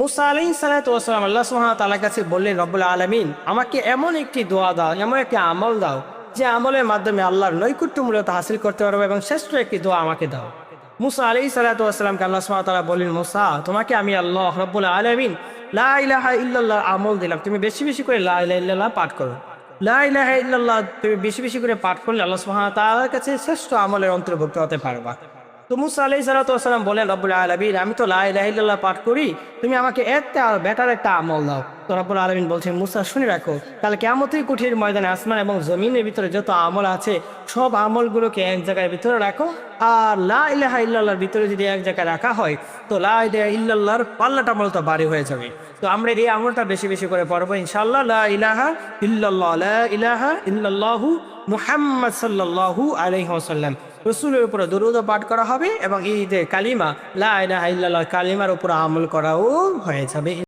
মুসা আলাইহিস সালাতু ওয়াস সালাম আল্লাহ সুবহানাহু ওয়া তাআলার কাছে বললেন, রব্বুল আলামিন আমাকে এমন একটি দোয়া দাও, এমন একটি আমল দাও যে আমলের মাধ্যমে আল্লাহর নৈকট্য মূলত হাসিল করতে পারবো, এবং শ্রেষ্ঠ একটি দোয়া আমাকে দাও। মুসা আলাইহিস সালাতু ওয়াস সালামকে আল্লাহ সুবহানাহু ওয়া তাআলা বললেন, মুসা তোমাকে আমি আল্লাহ রব্বুল আলামিন লা ইলাহা ইল্লাল্লাহ আমল দিলাম, তুমি বেশি বেশি করে লা ইলাহা ইল্লাল্লাহ পাঠ করো। লা ইলাহা ইল্লাল্লাহ তুমি বেশি বেশি করে পাঠ করলে আল্লাহ সুবহানাহু ওয়া তাআলার কাছে শ্রেষ্ঠ আমলের অন্তর্ভুক্ত হতে পারবা। তো মুসা আলাইহিস সালাতু ওয়াস সালাম বলেন, রব্বুল আলামিন আমি তো লা ইলাহা ইল্লাল্লাহ পাঠ করি, তুমি আমাকে একটা বেটার একটা আমল দাও। তো রব্বুল আলামিন বলছেন, মুসা শুনে রাখো, কাল কিয়ামতের কঠিন ময়দানে আসমান এবং জমিনের ভিতরে যত আমল আছে সব আমলগুলোকে এক জায়গায় ভিতরে রাখো, আর লা ইলাহা ইল্লাল্লাহর ভিতরে যদি এক জায়গায় রাখা হয় তো লা ইলাহা ইল্লাল্লাহর পাল্লাটা মূলত ভারী হয়ে যাবে। তো আমরা এই আমলটা বেশি বেশি করে পড়বো ইনশাআল্লাহ, লা ইলাহা ইল্লাল্লাহ, লা ইলাহা ইল্লাল্লাহু মুহাম্মদ সাল্লাল্লাহু আলাইহি ওয়াসাল্লাম, রসুলের উপরে দরুদ পাঠ করা হবে, এবং এই যে কালিমা লা ইলাহা ইল্লাল্লাহ কালিমার উপর আমল করাও হয়ে যাবে।